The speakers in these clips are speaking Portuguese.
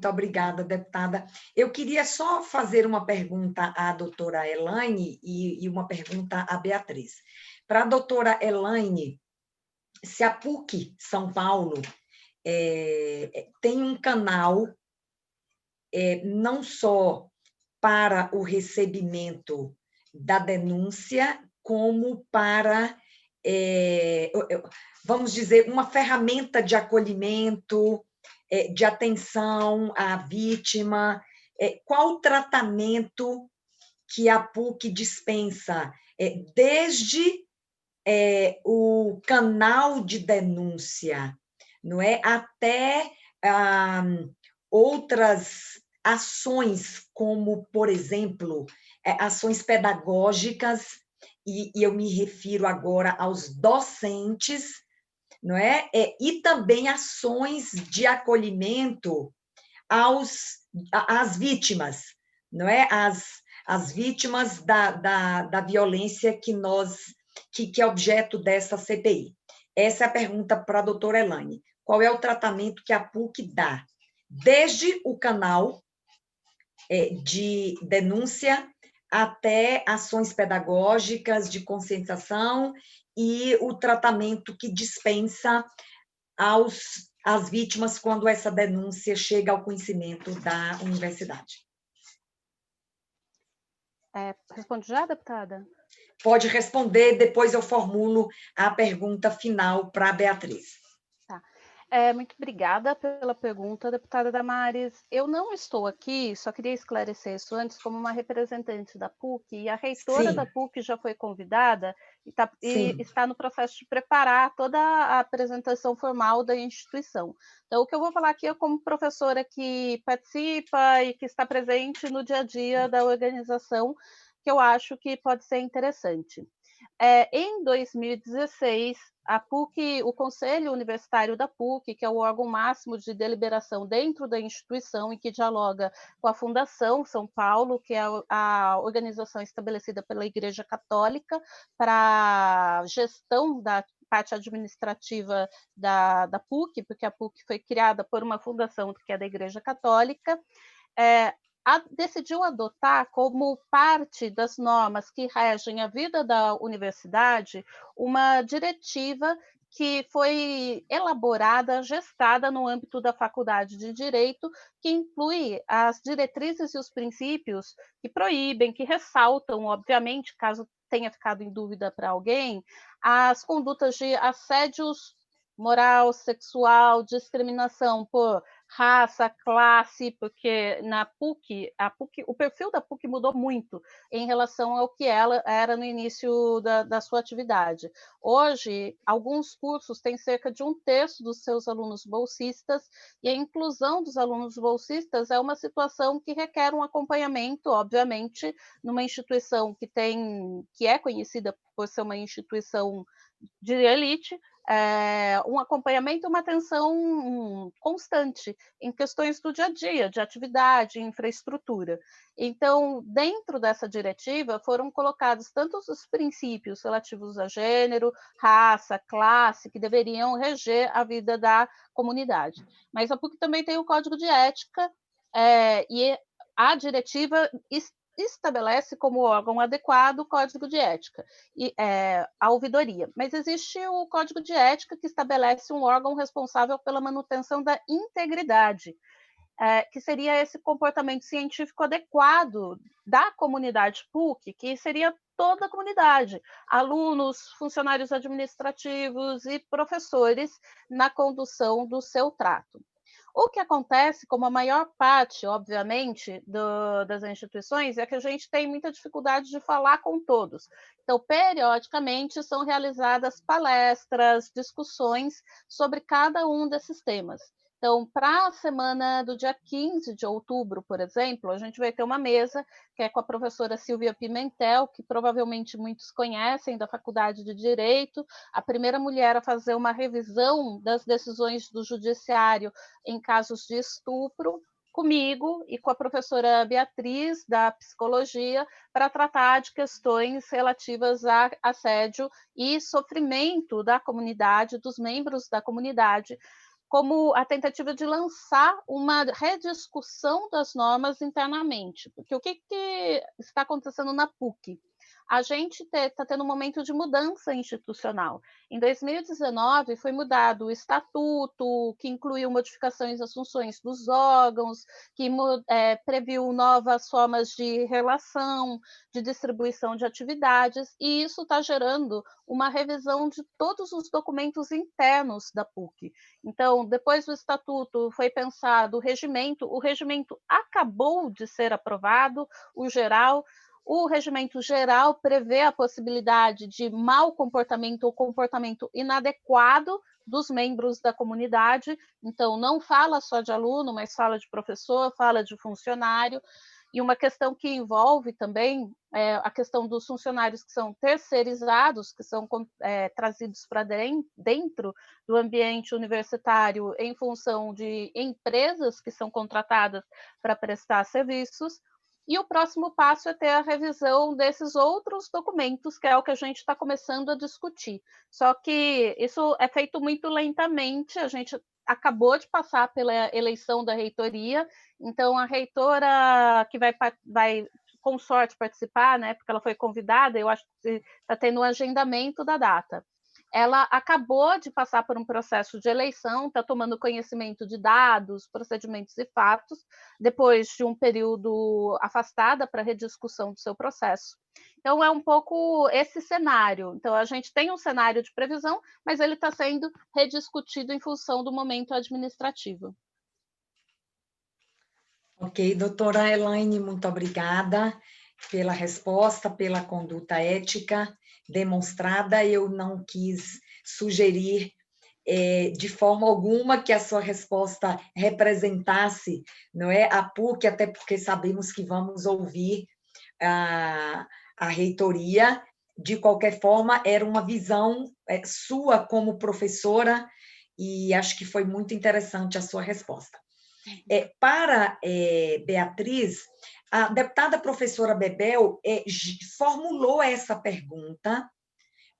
Muito obrigada, deputada. Eu queria só fazer uma pergunta à doutora Elaine e uma pergunta à Beatriz. Para a doutora Elaine, se a PUC São Paulo tem um canal não só para o recebimento da denúncia, como para, vamos dizer, uma ferramenta de acolhimento, de atenção à vítima. Qual o tratamento que a PUC dispensa, desde o canal de denúncia, não é, até outras ações, como, por exemplo, ações pedagógicas, e eu me refiro agora aos docentes, não é? E também ações de acolhimento às vítimas, não é? As vítimas da violência que é objeto dessa CPI. Essa é a pergunta para a doutora Elaine. Qual é o tratamento que a PUC dá? Desde o canal de denúncia até ações pedagógicas de conscientização e o tratamento que dispensa às vítimas quando essa denúncia chega ao conhecimento da universidade. Responde já, deputada? Pode responder, depois eu formulo a pergunta final para a Beatriz. Tá. Muito obrigada pela pergunta, deputada Damares. Eu não estou aqui, só queria esclarecer isso antes, como uma representante da PUC, e a reitora da PUC já foi convidada e está no processo de preparar toda a apresentação formal da instituição. Então, o que eu vou falar aqui é como professora que participa e que está presente no dia a dia da organização, que eu acho que pode ser interessante. Em 2016, a PUC, o Conselho Universitário da PUC, que é o órgão máximo de deliberação dentro da instituição e que dialoga com a Fundação São Paulo, que é a organização estabelecida pela Igreja Católica para a gestão da parte administrativa da PUC, porque a PUC foi criada por uma fundação que é da Igreja Católica, decidiu adotar como parte das normas que regem a vida da universidade uma diretiva que foi elaborada, gestada no âmbito da Faculdade de Direito, que inclui as diretrizes e os princípios que proíbem, que ressaltam, obviamente, caso tenha ficado em dúvida para alguém, as condutas de assédios moral, sexual, discriminação por raça, classe, porque na PUC, o perfil da PUC mudou muito em relação ao que ela era no início da sua atividade. Hoje, alguns cursos têm cerca de 1/3 dos seus alunos bolsistas, e a inclusão dos alunos bolsistas é uma situação que requer um acompanhamento, obviamente, numa instituição que é conhecida por ser uma instituição de elite, um acompanhamento e uma atenção constante em questões do dia a dia, de atividade, infraestrutura. Então, dentro dessa diretiva, foram colocados tanto os princípios relativos a gênero, raça, classe, que deveriam reger a vida da comunidade. Mas a PUC também tem o Código de Ética, e a diretiva estabelece como órgão adequado o Código de Ética e a ouvidoria. Mas existe o Código de Ética, que estabelece um órgão responsável pela manutenção da integridade, que seria esse comportamento científico adequado da comunidade PUC, que seria toda a comunidade, alunos, funcionários administrativos e professores na condução do seu trato. O que acontece, como a maior parte, obviamente, das instituições, é que a gente tem muita dificuldade de falar com todos. Então, periodicamente, são realizadas palestras, discussões sobre cada um desses temas. Então, para a semana do dia 15 de outubro, por exemplo, a gente vai ter uma mesa que é com a professora Silvia Pimentel, que provavelmente muitos conhecem, da Faculdade de Direito, a primeira mulher a fazer uma revisão das decisões do judiciário em casos de estupro, comigo e com a professora Beatriz, da Psicologia, para tratar de questões relativas a assédio e sofrimento da comunidade, dos membros da comunidade, como a tentativa de lançar uma rediscussão das normas internamente. Porque o que está acontecendo na PUC? A gente está tendo um momento de mudança institucional. Em 2019, foi mudado o estatuto, que incluiu modificações das funções dos órgãos, que previu novas formas de relação, de distribuição de atividades, e isso está gerando uma revisão de todos os documentos internos da PUC. Então, depois do estatuto, foi pensado o regimento acabou de ser aprovado, o regimento geral prevê a possibilidade de mau comportamento ou comportamento inadequado dos membros da comunidade, então não fala só de aluno, mas fala de professor, fala de funcionário, e uma questão que envolve também a questão dos funcionários que são terceirizados, que são trazidos para dentro do ambiente universitário em função de empresas que são contratadas para prestar serviços. E o próximo passo é ter a revisão desses outros documentos, que é o que a gente está começando a discutir. Só que isso é feito muito lentamente, a gente acabou de passar pela eleição da reitoria, então a reitora que vai com sorte participar, né, porque ela foi convidada, eu acho que está tendo um agendamento da data. Ela acabou de passar por um processo de eleição, está tomando conhecimento de dados, procedimentos e fatos, depois de um período afastada para rediscussão do seu processo. Então, é um pouco esse cenário. Então, a gente tem um cenário de previsão, mas ele está sendo rediscutido em função do momento administrativo. Ok, doutora Elaine, muito obrigada pela resposta, pela conduta ética demonstrada. Eu não quis sugerir de forma alguma que a sua resposta representasse, não é, a PUC, até porque sabemos que vamos ouvir a reitoria. De qualquer forma, era uma visão sua como professora, e acho que foi muito interessante a sua resposta. Para Beatriz, a deputada professora Bebel formulou essa pergunta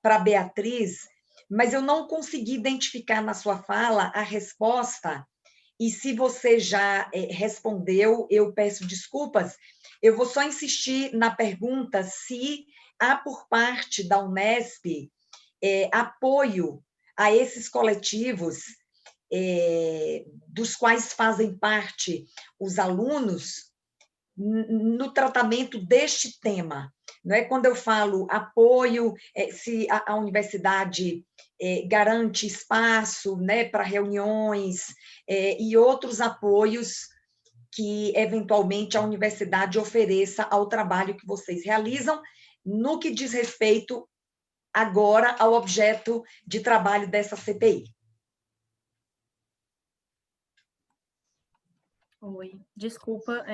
para Beatriz, mas eu não consegui identificar na sua fala a resposta, e se você já respondeu, eu peço desculpas. Eu vou só insistir na pergunta se há por parte da Unesp apoio a esses coletivos dos quais fazem parte os alunos no tratamento deste tema. Não é? Quando eu falo apoio, se a universidade garante espaço, né, para reuniões e outros apoios que, eventualmente, a universidade ofereça ao trabalho que vocês realizam, no que diz respeito agora ao objeto de trabalho dessa CPI. Oi, desculpa,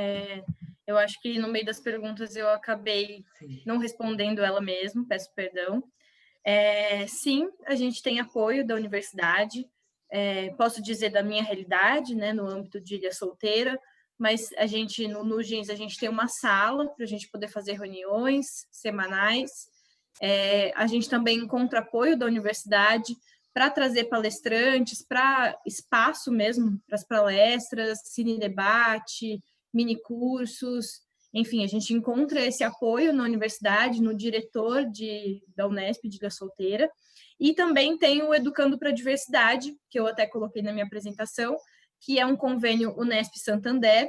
eu acho que no meio das perguntas eu acabei não respondendo ela mesmo, peço perdão. Sim, a gente tem apoio da universidade, posso dizer da minha realidade, né, no âmbito de Ilha Solteira, mas a gente, no GINS, a gente tem uma sala para a gente poder fazer reuniões semanais, a gente também encontra apoio da universidade para trazer palestrantes, para espaço mesmo, para as palestras, cine debate, mini cursos, enfim, a gente encontra esse apoio na universidade, no diretor da Unesp de Ilha Solteira, e também tem o Educando para a Diversidade, que eu até coloquei na minha apresentação, que é um convênio Unesp Santander,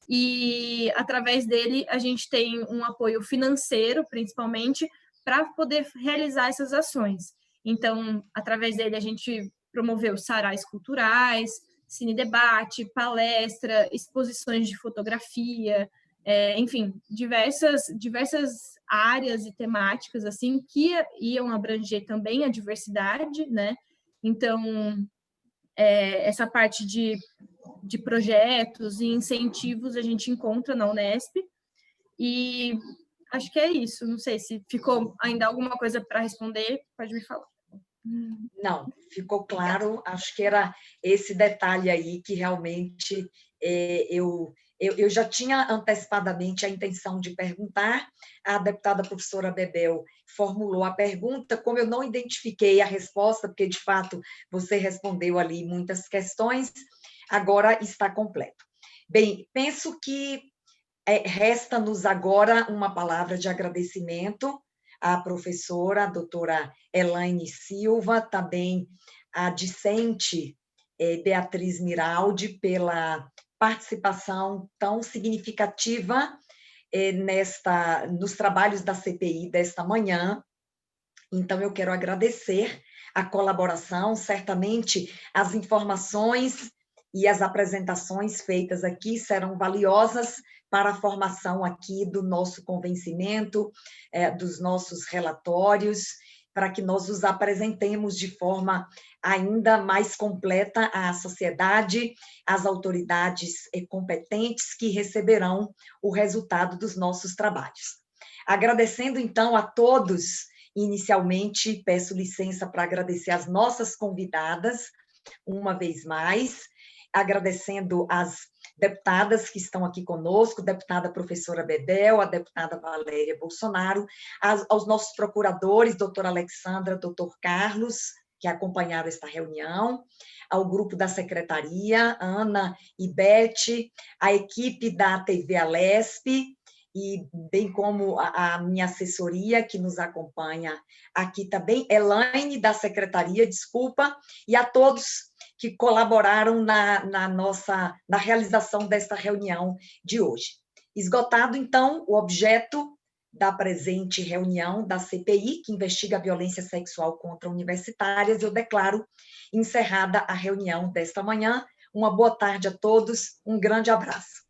e através dele a gente tem um apoio financeiro, principalmente, para poder realizar essas ações. Então, através dele, a gente promoveu sarais culturais, cine debate, palestra, exposições de fotografia, enfim, diversas áreas e temáticas assim que iam abranger também a diversidade, né? Então, essa parte de projetos e incentivos a gente encontra na Unesp, e acho que é isso. Não sei se ficou ainda alguma coisa para responder, pode me falar. Não, ficou claro. Acho que era esse detalhe aí que realmente eu eu já tinha antecipadamente a intenção de perguntar, a deputada professora Bebel formulou a pergunta, como eu não identifiquei a resposta, porque, de fato, você respondeu ali muitas questões, agora está completo. Bem, penso que resta-nos agora uma palavra de agradecimento à professora, a doutora Elaine Silva, também a discente Beatriz Miraldi, pela participação tão significativa nos trabalhos da CPI desta manhã. Então, eu quero agradecer a colaboração, certamente as informações e as apresentações feitas aqui serão valiosas para a formação aqui do nosso convencimento, dos nossos relatórios, para que nós os apresentemos de forma ainda mais completa à sociedade, às autoridades competentes que receberão o resultado dos nossos trabalhos. Agradecendo, então, a todos, inicialmente, peço licença para agradecer as nossas convidadas, uma vez mais, agradecendo as deputadas que estão aqui conosco, deputada professora Bebel, a deputada Valéria Bolsonaro, aos nossos procuradores, doutora Alexandra, doutor Carlos, que acompanharam esta reunião, ao grupo da secretaria, Ana e Beth, a equipe da TV Alesp, e bem como a minha assessoria, que nos acompanha aqui também, Elaine, da secretaria, desculpa, e a todos que colaboraram na realização desta reunião de hoje. Esgotado, então, o objeto da presente reunião da CPI, que investiga a violência sexual contra universitárias, eu declaro encerrada a reunião desta manhã. Uma boa tarde a todos, um grande abraço.